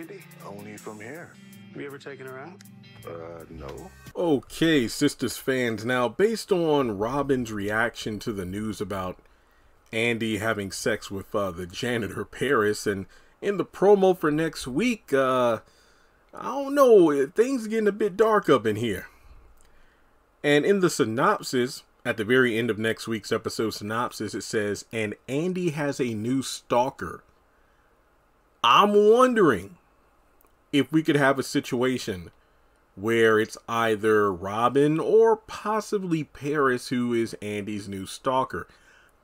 Andi, only from here. Have you ever taken her out? No. Okay, Sistas fans, now based on Robin's reaction to the news about Andi having sex with the janitor Paris, and in the promo for next week, I don't know, things are getting a bit dark up in here. And in the synopsis, at the very end of next week's episode synopsis, it says, and Andi has a new stalker. I'm wondering if we could have a situation where it's either Robin or possibly Paris who is Andi's new stalker.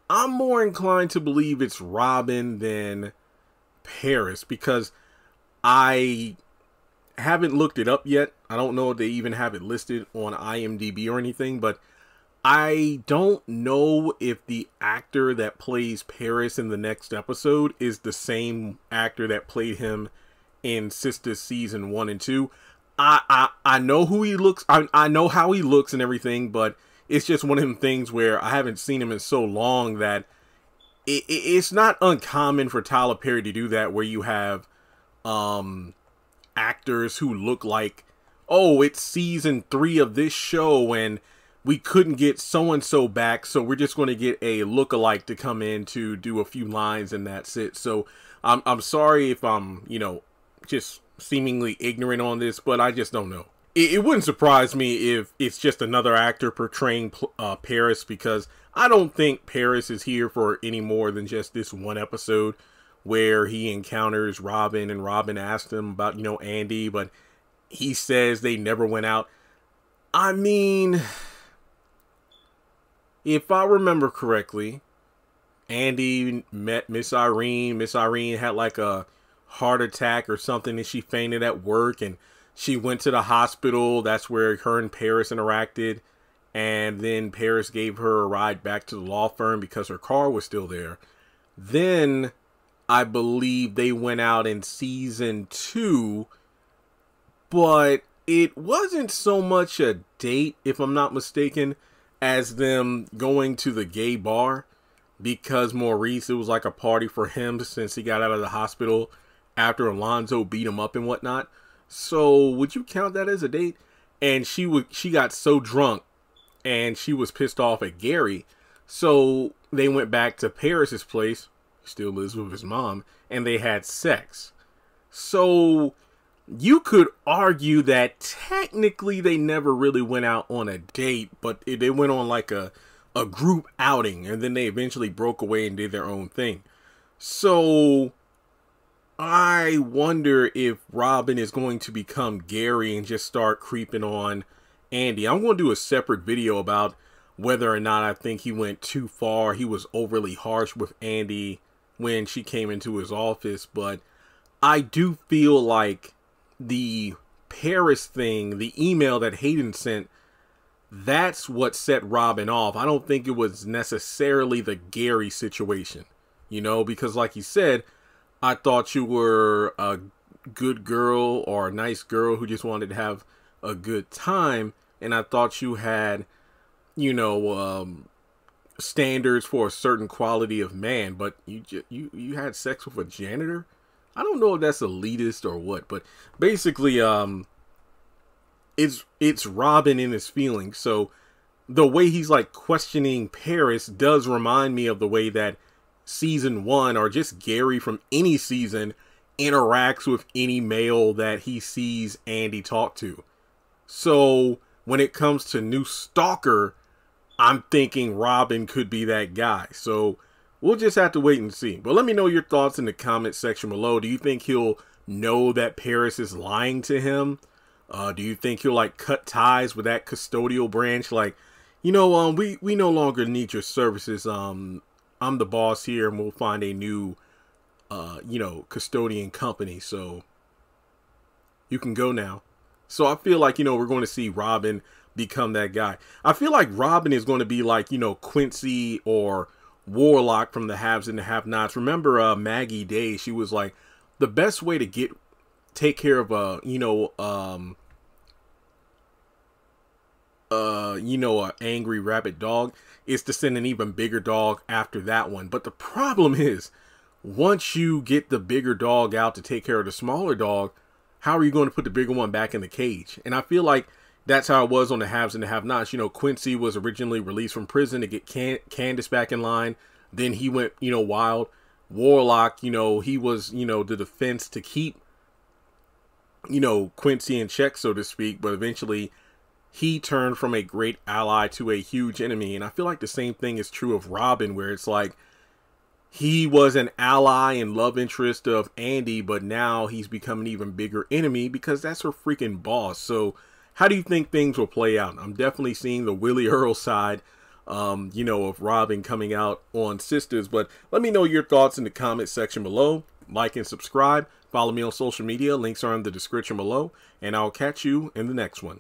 I'm more inclined to believe it's Robin than Paris because I haven't looked it up yet. I don't know if they even have it listed on IMDb or anything, but I don't know if the actor that plays Paris in the next episode is the same actor that played him in Sistas season 1 and 2. I know who he looks. I know how he looks and everything, but it's just one of them things where I haven't seen him in so long that it's not uncommon for Tyler Perry to do that, where you have actors who look like, oh, it's season 3 of this show and we couldn't get so-and-so back, so we're just going to get a look-alike to come in to do a few lines and that's it. So I'm sorry if I'm, just seemingly ignorant on this, but I just don't know. It wouldn't surprise me if it's just another actor portraying Paris, because I don't think Paris is here for any more than just this one episode where he encounters Robin and Robin asks him about, Andi, but he says they never went out. I mean, if I remember correctly, Andi met Miss Irene. Miss Irene had like a heart attack or something and she fainted at work and she went to the hospital. That's where her and Paris interacted. And then Paris gave her a ride back to the law firm because her car was still there. Then I believe they went out in season 2, but it wasn't so much a date, if I'm not mistaken, as them going to the gay bar, because Maurice, it was like a party for him since he got out of the hospital after Alonzo beat him up and whatnot. So would you count that as a date? And she got so drunk and she was pissed off at Gary, so they went back to Paris's place. He still lives with his mom, and they had sex. So you could argue that technically they never really went out on a date, but they went on like a group outing, and then they eventually broke away and did their own thing. So I wonder if Robin is going to become Gary and just start creeping on Andi. I'm going to do a separate video about whether or not I think he went too far. He was overly harsh with Andi when she came into his office, but I do feel like the Paris thing, the email that Hayden sent, that's what set Robin off. I don't think it was necessarily the Gary situation, because like he said, I thought you were a good girl or a nice girl who just wanted to have a good time, and I thought you had, standards for a certain quality of man, but you had sex with a janitor. I don't know if that's elitist or what, but basically it's Robin in his feelings. So the way he's like questioning Paris does remind me of the way that season 1, or just Gary from any season, interacts with any male that he sees Andi talk to. So when it comes to new stalker, I'm thinking Robin could be that guy. So we'll just have to wait and see. But let me know your thoughts in the comment section below. Do you think he'll know that Paris is lying to him? Do you think he'll like cut ties with that custodial branch? Like, we no longer need your services. I'm the boss here and we'll find a new, custodian company. So you can go now. So I feel like, we're going to see Robin become that guy. I feel like Robin is going to be like, Quincy or Warlock from the Haves and the Have-Nots. Remember Maggie Day? She was like, the best way to take care of a angry rabbit dog is to send an even bigger dog after that one. But the problem is, once you get the bigger dog out to take care of the smaller dog, how are you going to put the bigger one back in the cage? And I feel like that's how it was on the haves and the have-nots. You know, Quincy was originally released from prison to get Candace back in line. Then he went, you know, wild. Warlock, you know, he was, you know, the defense to keep, you know, Quincy in check, so to speak. But eventually he turned from a great ally to a huge enemy. And I feel like the same thing is true of Robin, where it's like he was an ally and love interest of Andi, but now he's become an even bigger enemy because that's her freaking boss. So how do you think things will play out? I'm definitely seeing the Willie Earl side, you know, of Robin coming out on Sistas. But let me know your thoughts in the comment section below. Like and subscribe. Follow me on social media. Links are in the description below. And I'll catch you in the next one.